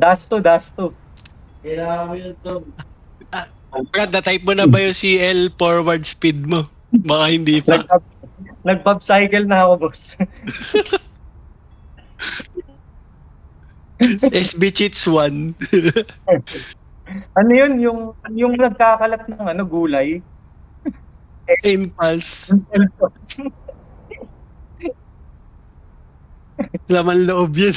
Dasto. Kailangan mo yun to. Brad, na-type mo na ba yung CL forward speed mo? Baka hindi pa. Nag-pop cycle na ako, boss. SB Cheats 1. Ano yun? Yung nagkakalat ng gulay? Impulse. Laman loob yun.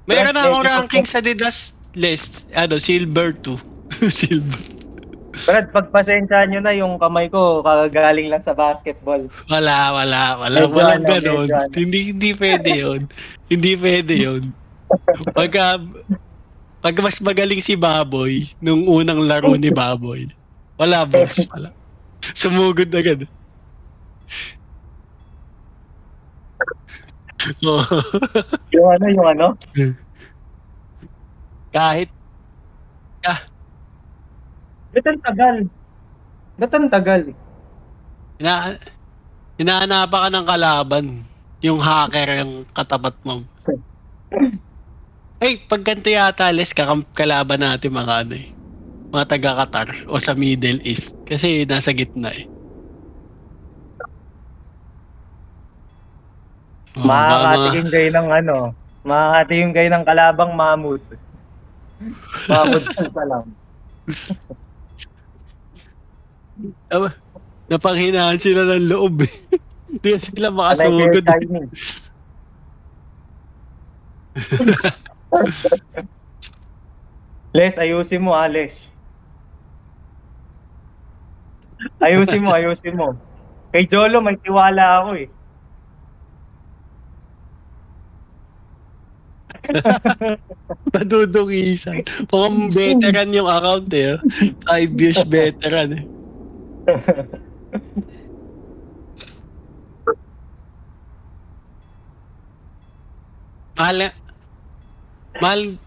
Meron na akong ranking sa Didas list. Silver 2. Silver. Brad, pagpasensyahan nyo na yung kamay ko kagagaling lang sa basketball. Walang ganon. Hindi pwede yun. Hindi pwede yun. Pag mas magaling si Baboy, nung unang laro ni Baboy, wala boss, wala. Sumugod agad. Yung ano? Kahit, Ba't ang tagal? hinahanapa ka ng kalaban. Yung hacker yung katapat mo. Ay, pag ganito yata, Les, kalaban natin mga taga-Qatar o sa Middle East. Kasi nasa gitna eh. Makakatikim kayo ng makakatikim kayo ng kalabang mamut. Mamut pa lang. Napanghinaan sila ng loob eh. Hindi sila Anay kayo makasugod. Chinese. Les, ayusin mo Les. Ayusin mo. Kay Jolo, may tiwala ako eh. Padudungisan. Mukhang veteran yung account eh. 5 years veteran eh.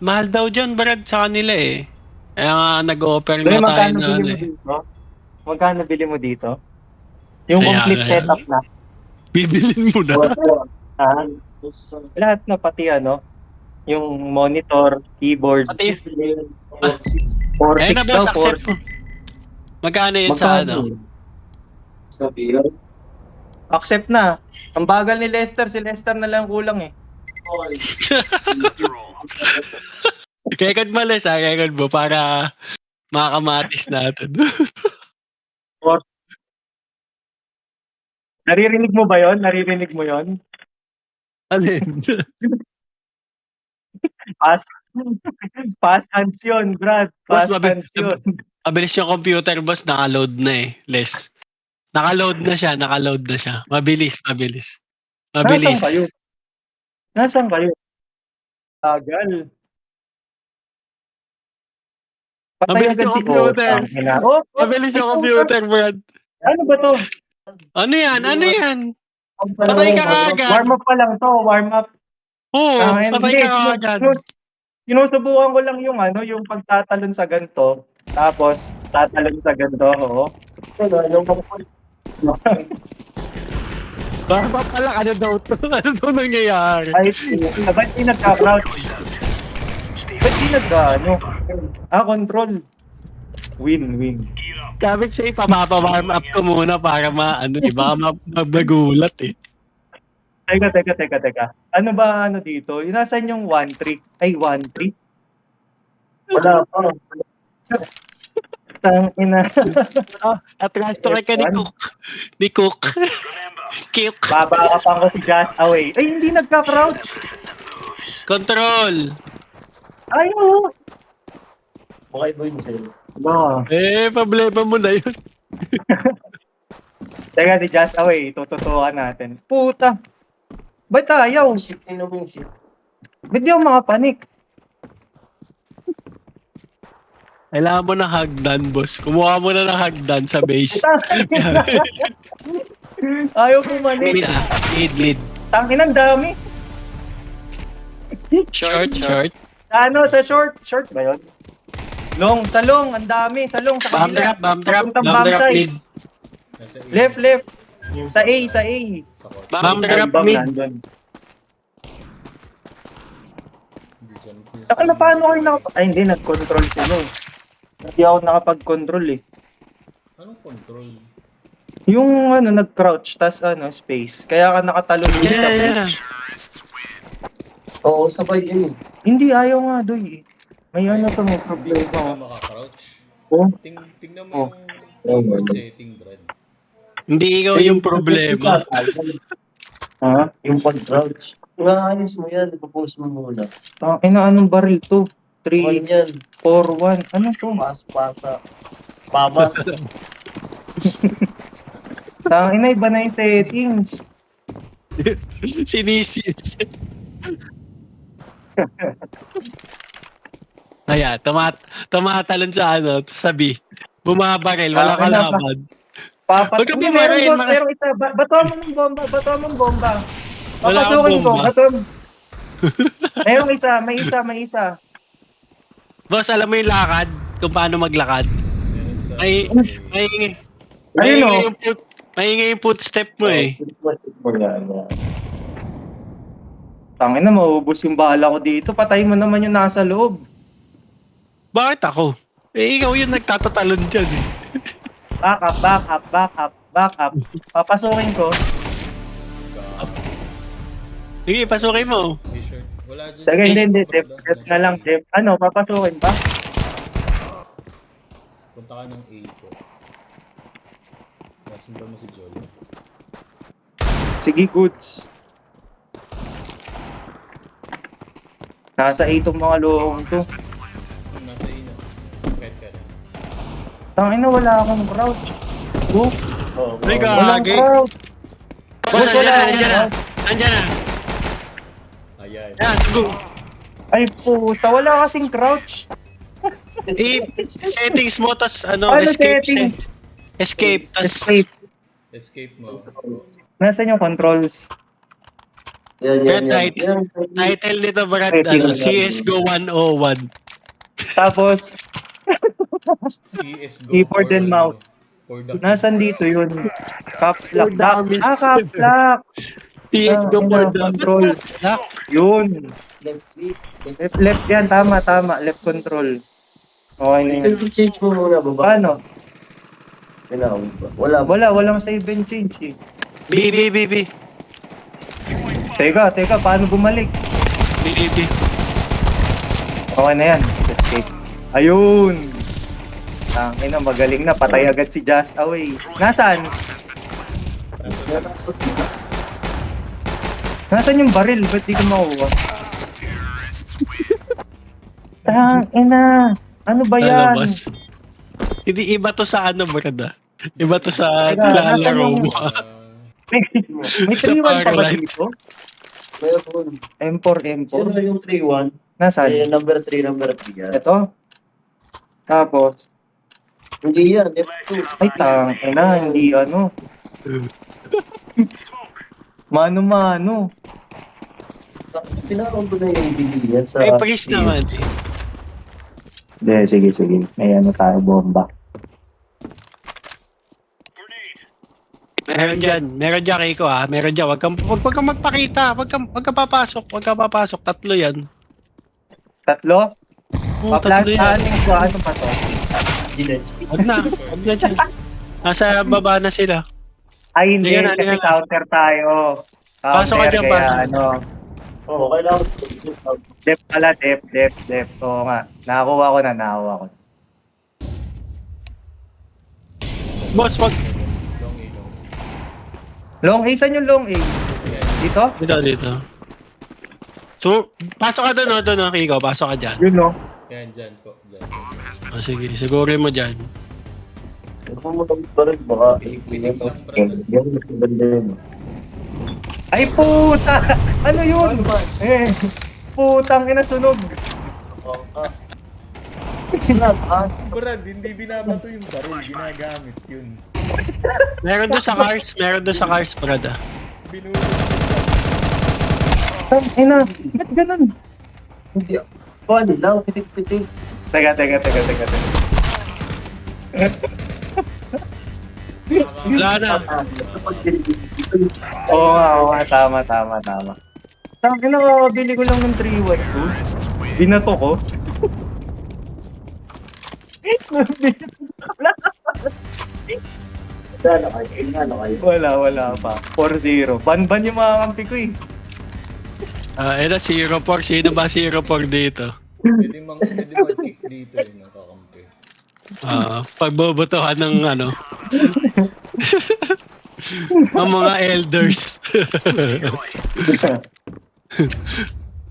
Mahal daw dyan, Brad, sa kanila eh. Kaya nga nag-offer na tayo na ano eh. Magkano bili mo dito? Yung complete setup na. Bibilin mo na. Lahat na pati yung monitor, keyboard. Pati, 4.6 daw, 4.6. Magkano yun sa ano? Accept na. Ang bagal ni Lester, si Lester na lang kulang eh. Record mo Les ha, record mo para makakamatis natin. Naririnig mo ba yon? Naririnig mo yon? Alin? Fast hands yun, Brad. Fast hands yun. Mabilis yung computer, boss. Naka-load na eh. Les. Naka-load na siya. Mabilis. Nasaan kayo? Tagal. Patay agad si computer. Mabilis yung computer, Brad. Ano ba to? Ano yan? Patay ka agad. Warm up pa lang to, warm up. Oo, patay ka agad. Sinusubukan ko lang yung pagtatalon sa ganito. Tapos, tatalon sa ganito, oo. Baka pala, ano daw nangyayari? Ay, ba't di nagka-crouch? Ba't di control. Win. Sabi siya, ipapapa-warm up ko muna para baka magulat eh. Teka. Ano ba dito? Nasaan yung 1-3? Ay, 1-3? Wala pa. Tangina. Atras to kay ni Cook. Babakapan ko si Just Away. Ay, hindi nagka-crouch. Control. Ay, oo. Okay ba yun sa'yo? Problema mo na yun. Teka, si Just Away. Tututukan natin. Puta. Ba't ayaw? Tingnan mo yung shit. Ba't di ako makapanik? Kailangan mo ng hagdan, boss. Kumuha mo na ng hagdan sa base. Ayaw pumanik. Lead. Tangin ang dami. Short. Sa short? Short ba yun? Sa long, ang dami. Sa long, sa kanila. Bomb drop, side. mid. Left. Sa A. Bomb drop, mid. Saka na paano kayo Ay, hindi. Nag-control sila eh. Hindi ako nakapag-control eh. Anong control? Yung ano, nag-crouch, tas ano, space. Kaya ka nakatalon din sa Yeah. bench. Oo, sabay yun eh. Hindi, ayaw nga, Doy. May ano to, may Hindi ka problema. makaka-crouch. Oh. Tingnan mo Oh. yung keyboard setting, Brad. Hindi ikaw yung problema. Ha? Yung pag-crouch. Maayos mo yan, ipopost mo muna. Anong baril to? 3, Ano yan? 4, 1. Ano to? Pasa. Babas. Iba na yung settings. Sinisiyos. Ayan, tumatalon sa ano, sabi. Bumabaril, wala Tangina ba? kalaban. Huwag ka bumaril, Merong isa. Bato mo ng bomba. Bato mo ng bomba. Wala kang Papasukin ko. bomba. Bato mo. Merong isa. May isa. Boss, alam mo yung lakad? Kung paano maglakad? Meron sa... May, may, Ayun o. may yung footstep mo eh. Tangina, maubos yung bala ko dito. Patay mo naman yung nasa loob. Bakit ako? Eh, ikaw yung nagtatatalon dyan eh. Back up. Papasukin ko. Sige, pasukin mo. May shirt. Wala dyan. Sige, hindi. Dep na lang, Dep. Ano, papasukin pa? Punta ka ng A ko. Nasundan mo si Jolo. Sige, goods. Nasa 8 tong mga lohong to. Nasa A na. Kahit ka na. Tangina, wala akong crouch. Oh, Ay, walang gagi. crouch. Boss, Boss, wala andyan na. Andyan na. Ayan. Yan, go. Ay, puta, wala kasing crouch. Settings mo, tas ano, Ano escape. setting? Escape, tas Escape. Escape mo. Nasaan yung controls? Yan. Title nito, Brad, Setting. ano, CSGO 101. Tapos, CSGO. Keyboard and mouse. For the nasan dito yun? Caps lock. Dami. Caps lock. CSGO for the Control. Lock. Yun. Left click. Left yan. Tama. Left control. Okay na yun. Change mo muna, baba. Paano? Kailangan mo ba? Wala. Walang save and change eh. B. Teka. Paano bumalik? B. Okay na yan. Escape. Ayun. Tangina, magaling na. Patay agad si Just Away. Nasaan? Nasaan yung baril? Ba't di ko makuha? Tangina. Ano ba Ano, yan? boss? Hindi iba to sa ano, Brad, ah. Iba to sa Teka, nasaan nilalaro yung- mo. May Sa 3-1 pa ba Powerline. dito? Meron. M4. Sino yung 3-1? Nasaan? Number 3 yan. Ito? Tapos, Hindi yan, F2. ay tangina, hindi ano. Mano-mano. Pinakaroon ko na yung video yan sa... May priest naman eh. Hindi, sige. May ano tayo, bomba. Meron dyan, Rico, ah. Meron dyan. Wag kang magpakita. Wag kang papasok. Tatlo yan. Tatlo? Oo, tatlo yan. Paplansaan ko, ano pa to? Wag na dyan. Nasa baba na sila. Ay, hindi, Liga na, kasi liga na. counter tayo. Pasok ka dyan, kaya pasok. ano. Oo, kailangan ko. Dep pala, dep. Oo nga. Nakakuha ko na. Boss, wag. Long A. Long A, saan yung long A? Dito? Dito. So, pasok ka doon, Rico. Pasok ka dyan. Yun, no? Yan, dyan po. Dyan. O, sige, sigurin mo dyan. Kung mo lang pa rin, baka yung maganda yun. Ay, puta! Ano yun? Putang ina, sunog. Brad, hindi binabato yung baril. Ginagamit yun. Meron doon sa cars, Brad, ah. Binulot. Putang ina, ba't ganun? Hindi. Paano lang, pitik-pitik. Teka. Wala na. Oo nga, tama. Tangina, kakabili ko lang ng 3-1 to. Binato ko. Wala pa. 4-0. Ban yung mga kampi ko eh. Ito, 0-4. Sino ba 0-4 dito? Pwede mag-kick dito eh, nakakampi. Pagbobotohan ng ano. Ang mga elders.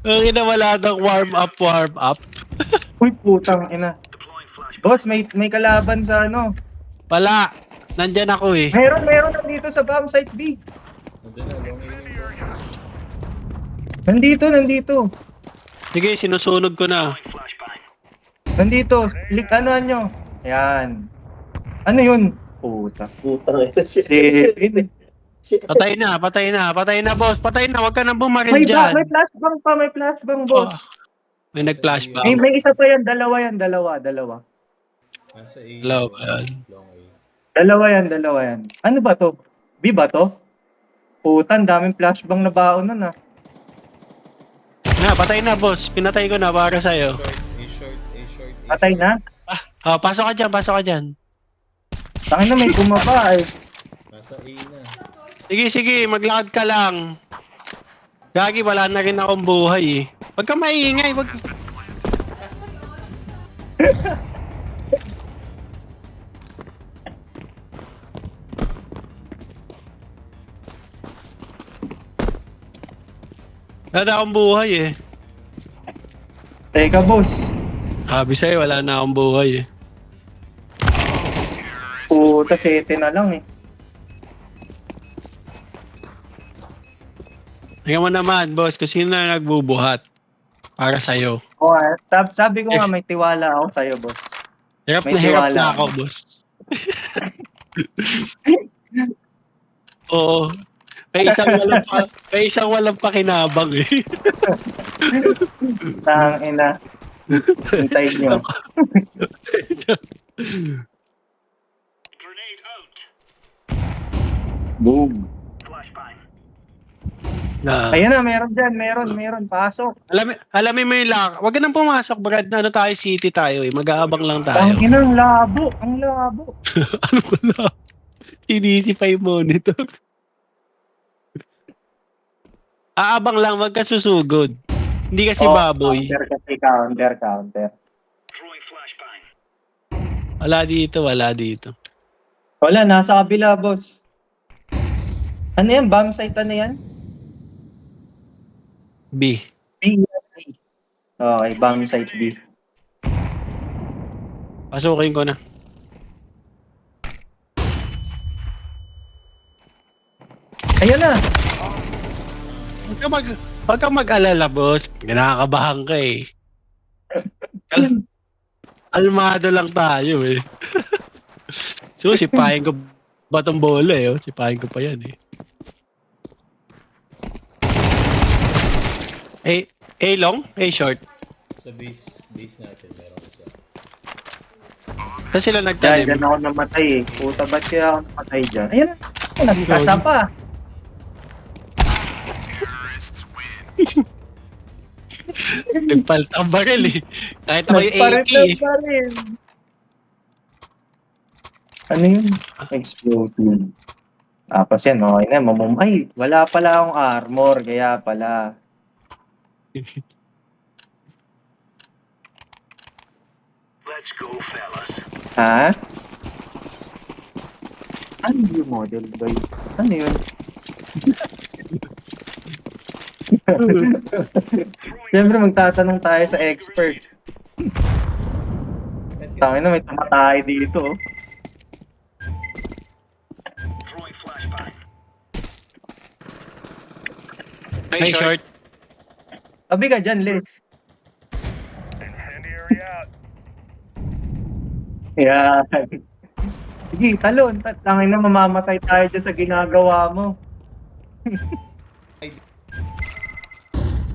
Ang ina, wala nang warm up. Uy, putang ina. Boss, may kalaban sa ano. Wala. Nandyan ako eh. Meron nandito sa bomb site B. Nandun na, long Nandito. Sige, sinusunog ko na. Nandito. Ano nyo? Ayan. Ano yun? Puta. Putang ina siya. Patay na, boss. Patay na, wag ka nang bumaril May dyan. flashbang, boss. May nag-flashbang. May isa pa yan. Dalawa. Nasa A. Hello, ayan. Long A. Dalawa yan. Ano ba to? B ba to? Putan, daming flashbang na baon nun ah. Patay na, boss. Pinatay ko na para sa'yo. Short. Patay na? Pasok ka dyan. Tangin na may bumaba eh. Nasa A na. Sige, maglakad ka lang. Gagi, wala na rin akong buhay eh. Wag ka maingay, wag. Wala na akong buhay eh. Teka boss. Sabi sa'yo, wala na akong buhay eh. Puta, 7 na lang eh. Tingnan mo naman, boss, kung sino na nagbubuhat para sa'yo. Oh, sabi ko nga may tiwala ako sa'yo, boss. Hirap May na hirap tiwala na ako. ako, boss. Oo. May isang walang pakinabang eh. Tangina. Hintayin nyo. Boom. Ayan na, meron dyan. Meron. Pasok. Alam mo yung wag ka nang pumasok, Brad, na ano tayo, city tayo eh. Mag-aabang lang tayo. Tangina, ang labo. Ano ko na? Sinisipay monitor. Aabang lang, wag ka susugod. Hindi kasi baboy. Counter. Wala dito. Wala, nasa kabila, boss. Ano yan? Bomb site ano yan? B. B. Okay, bomb site B. Pasukin ko na. Ayun na! Huwag kang mag-alala, boss. Nakakabahan ka eh. Almado lang tayo eh. So, sipahin ko ba itong bola eh? Sipahin ko pa yan eh. A long? A short? Sa base natin, meron isa. Saan sila nagtanim? Diyan ako namatay eh. Puta, ba't kaya ako namatay dyan? Ayun na! Nagkasa pa! Nagpalit ang baril eh. Kahit ako yung AK eh. Ano yun? Exploding. Tapos yan, okay na. Ay, wala pala akong armor. Kaya pala. Let's go, fellas. Ha? Ano yung model boy? Ano yun? Siyempre magtatanong tayo sa expert. Tangin na may tumatay dito. Oh. Throwing flashbang. May short. Tabi ka dyan, Les. Yeah. Sige, talon. Tangin na mamamatay tayo dyan sa ginagawa mo.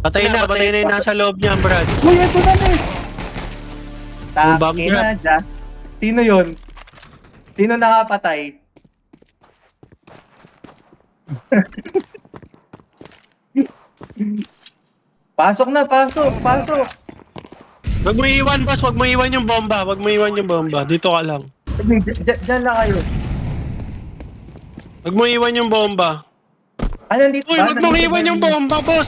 Patay na yung nasa loob niya, Brad. Uy, ito na, Les! Yung bomb Takin na, just. Sino yun? Sino nakapatay? Pasok na, pasok! Wag mo iwan, boss. Wag mo iwan yung bomba. Wag mo iwan yung bomba. Dito ka lang. Diyan lang kayo. Wag mo iwan yung bomba. Nandito Uy, ba? wag mo Nandito iwan ba? yung bomba, boss.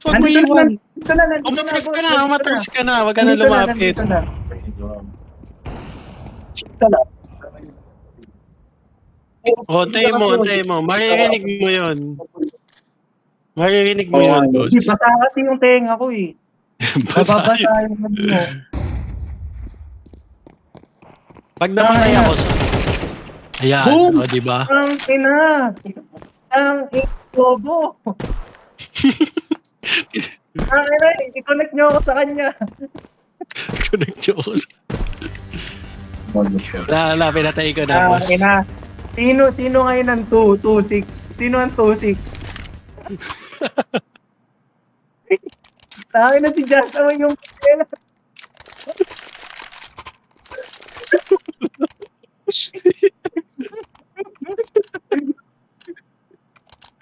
Wag mo Nandito iwan. Nandito na. Umatras ka boss. na, umatras ka na. Wag ka na Nandito lumapit. Nandito na. Ito na. Ontayin mo. Maririnig mo yun. Maririnig mo yun, boss. Hindi, basa kasi yung tenga ko eh. Basa Mababasa yun. yung ano mo. Pag namatay ako, ayan, Boom! o, diba? Ang ina! Ang lobo! Ang ina, i-connect nyo ako sa kanya. Connect yung us. Wala, pinatay ko na, Ang boss. ina. Sino ngayon ang 2-6? Sino ang 2-6? Tangin na si Jazz naman yung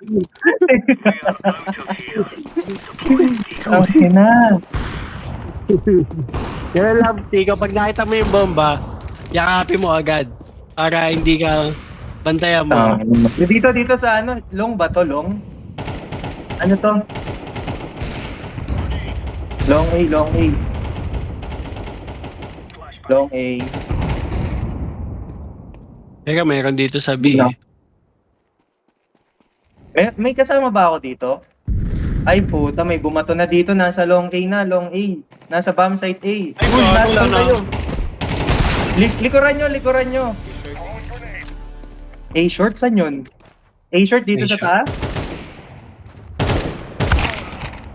We are out of here. Deploying decoy. Ang ina. Yan lang, Tiko, pag nakita mo yung bomba, yakapin mo agad. Para hindi ka bantayan mo. Dito sa ano, long ba to? Long? Ano to? Long A. Long A. Teka, mayroon dito sa B. No. May kasama ba ako dito? Ay puta, may bumato na dito. Nasa long A na, long A. Nasa bomb site A. Ay, Uy, gago, last wala one na. tayo. Likuran nyo. A short, saan yun? A short dito A sa short. taas?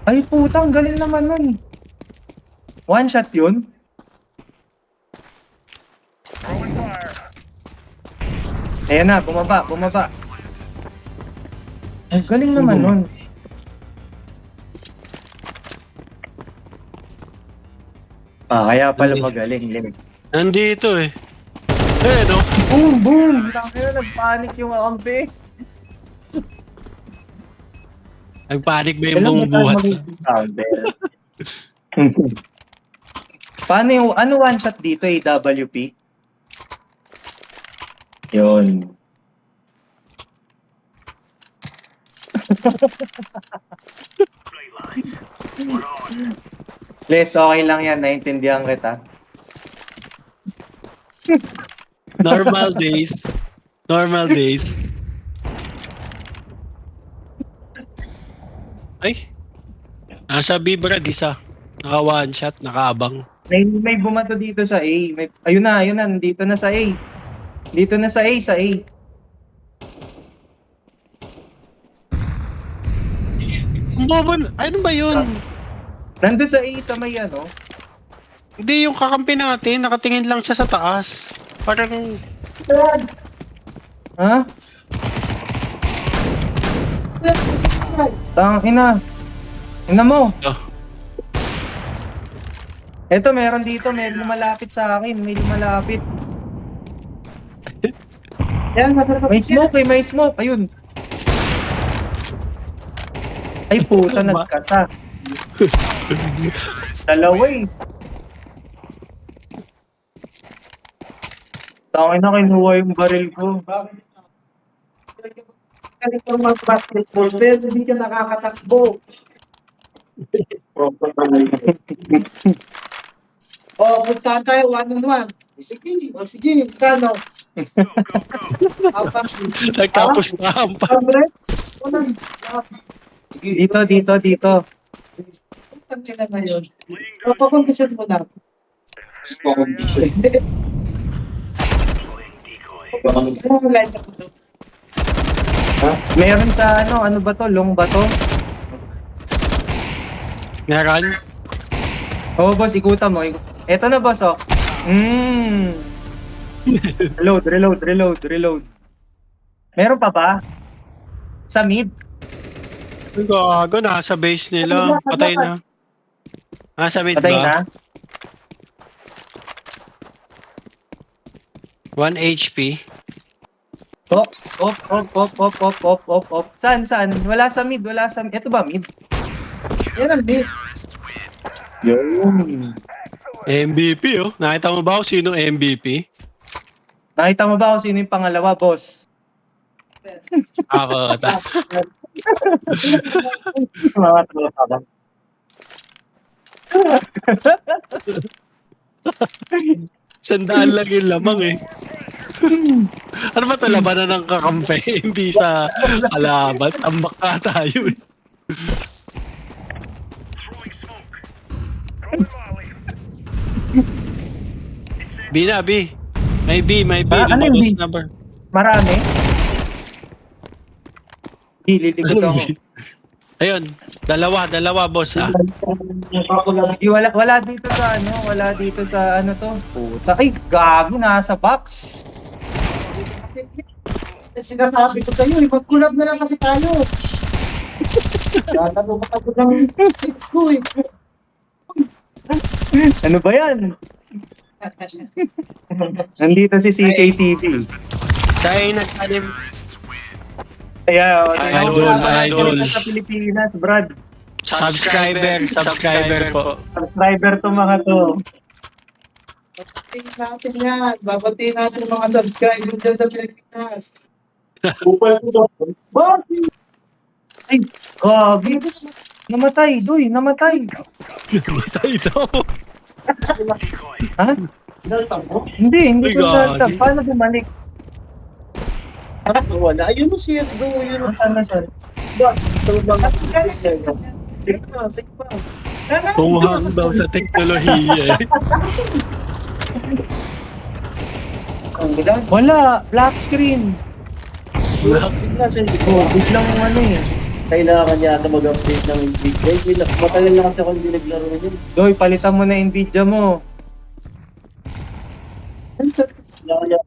Ay puta, ang galing naman nun. One shot yun? Ayan na, bumaba. Ang galing naman nun. Kaya pala magaling. Nandito eh. Eh, no? Boom! Tangina, nagpanik yung akampi. Nagpanik ba yung buong buhat? Paano yung, ano one shot dito AWP? Yun. Great lads. We're on. Les, okay lang yan. Naintindihan kita. Normal days. Ay. Nasa B, Brad, isa. Naka one shot, nakaabang. May bumato dito sa A. Ayun na. Dito na sa A. Sa A. Ano ba yun? Nandun sa A sa may ano. Hindi, yung kakampi natin, nakatingin lang siya sa taas. Parang, Ha? Ina mo. oh, Eto, meron dito. May lumalapit sa akin. May smoke. Ayun. Ay, puta, nagkasa. Dalawa eh. Tangin na, kinuha yung baril ko. Bakit ka mag-basketball, pero hindi ka nakakatakbo. Pustahan tayo, 1-on-1. Sige, kano? Apat. nagkapustahan pa. Abre? Dito. Putang ina na yun. Papakondisin mo na. Deploying decoy. Ano line up mo? Meron sa ano ba to? Long ba to? Meron? Oo, boss, ikutan mo. Eto na, boss, oh. Reload. Meron pa ba? Sa mid? Gago, nasa base nila. Patay na. Nasa mid Patay ba? na? 1 HP. Op. Saan? Wala sa mid. Ito ba mid? Yan ang bit. Yun. MVP oh. Nakita mo ba kung sino MVP? Nakita mo ba kung sino yung pangalawa, boss? Ako. Mga tropa ba? Sandaan lang yung lamang eh. Ano ba ito? Labanan ng kakampi? Hindi sa kalaban. Tambak ka tayo eh. Throwing smoke. Throwing volley. B na, B. May B. Ah, ano yung Lumabas B? na ba? Marami? Liligot ako. Ayun. Dalawa, boss ah. Wala dito sa wala dito sa to. Puta, ay gago, nasa box. Kasi sinasabi ko sa'yo, mag-collab na lang kasi tayo. Tatago ka ko ng chicks ko eh. Ano ba yan? Nandito si CKTV. Siya ay nagtanim. Kaya, Idol. sa Pilipinas, Brad. Subscriber po. Subscriber to mga to. Babatiin natin yan. Babatiin natin ang mga subscribers dyan sa Pilipinas. Bakit? Ay, gabi. Namatay, Doy, namatay. Ito. Ha? Hindi Ay, ko gagi. sa paano bumalik? Wala. Yun yung CSGO. Yun yung Nasaan? Sige pa. Tunghang daw sa teknolohiya eh. Wala, black screen. Biglang Kailangan niya ata mag-update ng Nvidia. Matagal na kasi ako hindi naglaro yun. Doy, palitan mo na Nvidia mo. Kailangan niya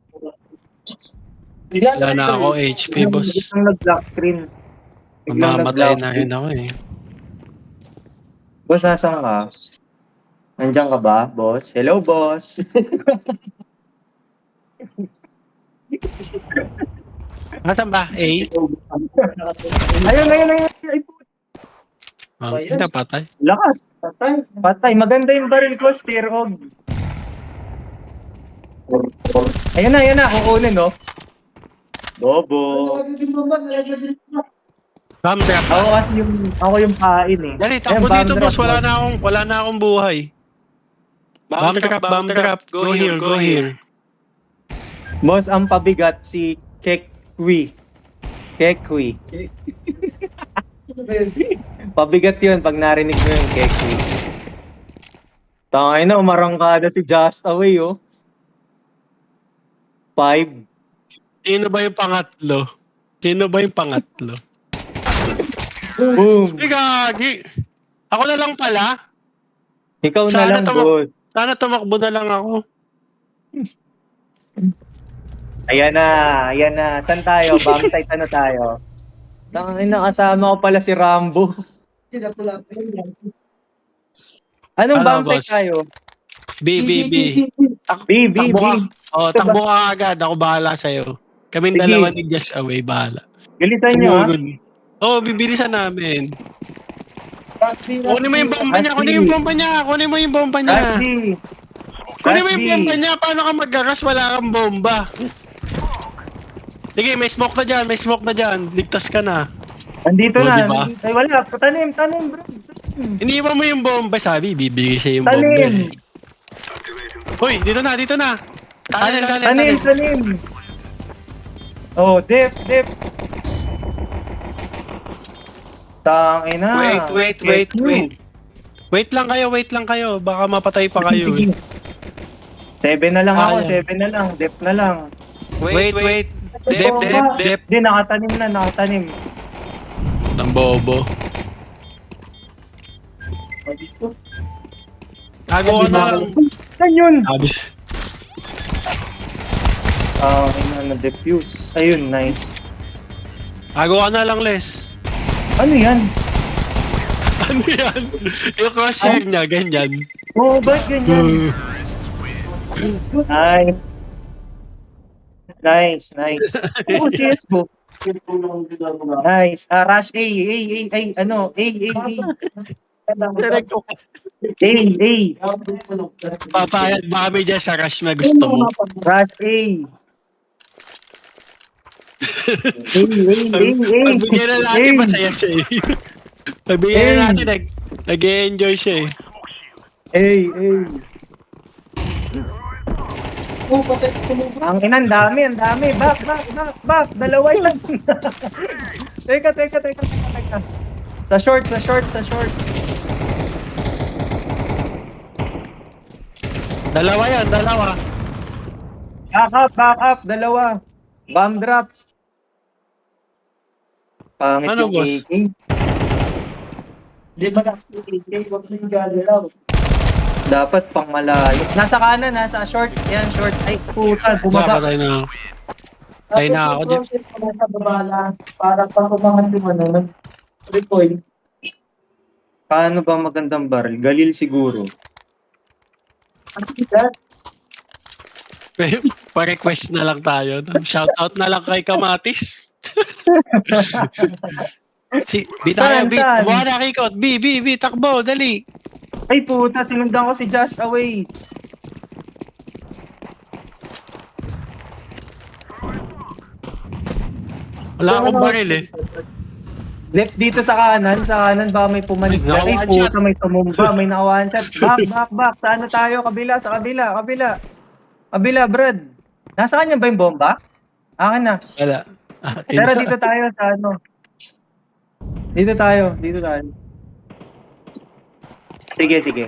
Wala na ako HP boss. Biglang nag-black screen. Biglang Mamamatay nag-black na screen. rin ako eh. Boss, nasaan ka? Nandiyan ka ba, boss? Hello, boss. Nasaan ba? A? Ayun. Ay, Hindi na patay. lakas. Patay. Maganda yung barrel ko, steer og. Ayun na. Kukunin, no? Bobo. Bomb trap. Ako yung pain, eh. Dali, takbo Ayun, dito bomb boss. drop, Wala na akong buhay. Bomb trap. Go here. Boss, ang pabigat si Kekwi. Pabigat yun pag narinig mo yung Kekwi. Tangay na, umarangkada si Just Away, oh. 5. Sino ba yung pangatlo? Boom. Ay, gagi. Ako na lang pala. Ikaw na Sana lang, boss. Sana tumakbo na lang ako. Ayan na. Saan tayo? Bomb site ano tayo? Tangay na, kasama ko pala si Rambo. Sila pula. Anong Ano, bomb site boss? tayo? B. B. Takbo ka. Oh, takbo ka agad. Ako bahala sa'yo. Kaming Sige. dalawa ni Just Away, bahala. Bilisan nyo, ha? Oh, bibilisan namin. Kunin mo yung bomba niya. Kunin mo yung bomba niya. Paano ka magagas? Wala kang bomba. Sige, may smoke na dyan. Ligtas ka na. Andito Oh, na. diba? Ay, wala. Tanim, bro. Iniwan mo yung bomba, sabi. Bibigay siya yung bomba. Tanim. Hoy, dito na. Tanim. Oh, dip. Tangina. Wait. Wait lang kayo. Baka mapatay pa kayo. Eh. 7 na lang ako. Ayan. 7 na lang. Dip na lang. Wait. Dep. Hindi, nakatanim. Ang bobo. Tago ka na lang. Saan yun? Abis. Na-defuse. Ayun, nice. Tago ka na lang, Les. Ano yan? Ano yan? Yung crosshair niya, ganyan. Oh, ba't ganyan? Nice. Oh, CSGO. Nice. Rush A. A. A. Papayag ba kami dyan sa rush na gusto mo? Rush A. Pagbigyan na natin, masaya siya eh. Pagbigyan na natin, nag-e-enjoy siya eh. A. Oh, patay ko mo. Ang ina, ang dami. Back. Dalawa lang. Teka. Sa short. Dalawa yan, dalawa. Back up, dalawa. Bomb drops. Pangit Ano, yung boss? AK. Di ba nakasiligay? Huwag mo yung galaw. Dapat pang malayo. Nasa kanan, nasa short. Yan, short. Ay, puta, bumaba. Patay na. Patay na ako dyan. Tapos yung process ko nasa babala para pang umangat yung ano, recoil. Paano ba magandang barrel? Galil siguro. Ano that? Pa-request na lang tayo. Shoutout na lang kay Kamatis. B tayo, B. Saan? Buha na kikot. B, takbo, dali. Ay, puta, sinundan ko si Just Away. Wala akong baril eh. Left dito sa kanan ba may pumanig? Ay, Ay, naka-one shot. puta, may tumumba, may naka-one shot. Back. Saan na tayo? Kabila. Kabila, Brad. Nasa kanya ba yung bomba? Akin na. Wala. Pero dito tayo sa ano. Dito tayo. Sige.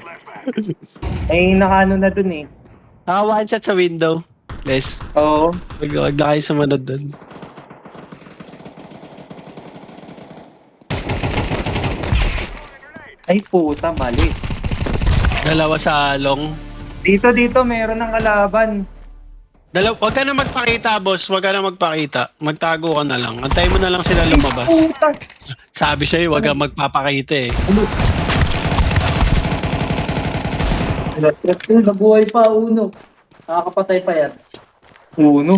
Ay, nakaano na dun eh. Naka-one shot sa window. Les, Oo. wag na kayo sumunod dun. Ay, puta, mali. Dalawa sa long. Dito, meron ng kalaban. Wag ka na magpakita, boss. Wag ka na magpakita. Magtago ka na lang. Antayin mo na lang sila lumabas. Puta. Sabi sa'yo, wag kang magpapakita eh. Nabuhay pa, uno. Nakakapatay pa yan. Uno.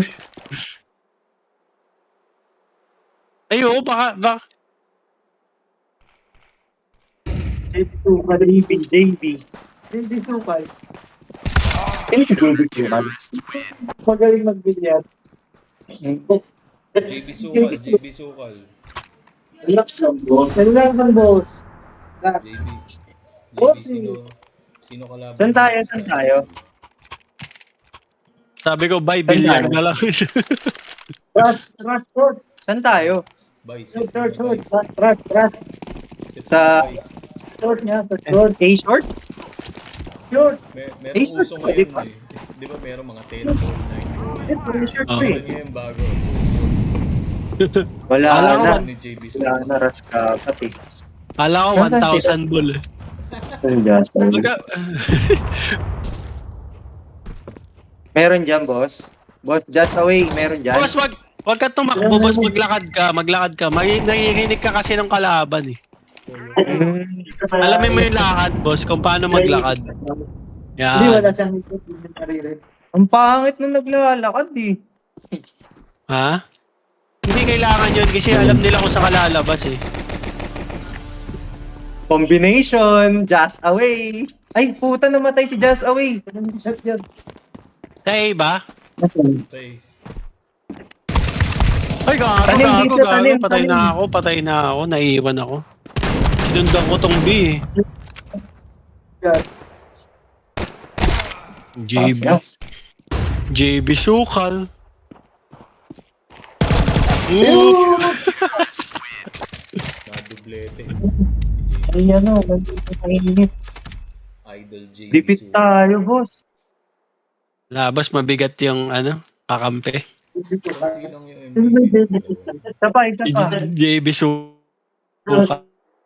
Ay, oo, baka. JB. Hindi sukay. JB. Magaling magbilyar. JB Sukal. Relax lang, boss. Relax lang, boss. Relax. JB, sino kalaban? Saan tayo? Sabi ko, bye, bilyar na lang. Rush. Saan tayo? Bye, Rush. Sa- Short niya, A short? Short. Merong uso ngayon eh. Di ba merong mga 10, 4, 9, Short Oh. eh. Ano niya yung bago? Wala Wala na. ko. Ni JB Wala Sukal. na, rush ka pati. Kala ko 1,000 bull eh. Meron dyan, boss. Boss, Just Away, meron dyan. Boss, wag ka tumakbo, boss. Maglakad ka. Nanginginig ka kasi ng kalaban eh. Alamin mo yung lakad, boss, kung paano maglakad. Hindi, wala Yan. siyang naririnig. Ang pangit na naglalakad eh. Ha? Hindi kailangan yun kasi alam nila kung saan ka lalabas eh. Combination, Just Away. Ay, puta, namatay si Just Away. Anong shot yan? Sa A ba? Say, Ay, Tanim dito, tanim. Patay na ako. Naiiwan ako. Sinundan ko tong B eh. Yan. JB Sukal. Ooh. nadublete. Ay, ano, nag-init. Idol JB Dipit Sukal. tayo, boss. Labas mabigat yung kakampi. Konti lang yung MVP. Isa pa. JB Sukal.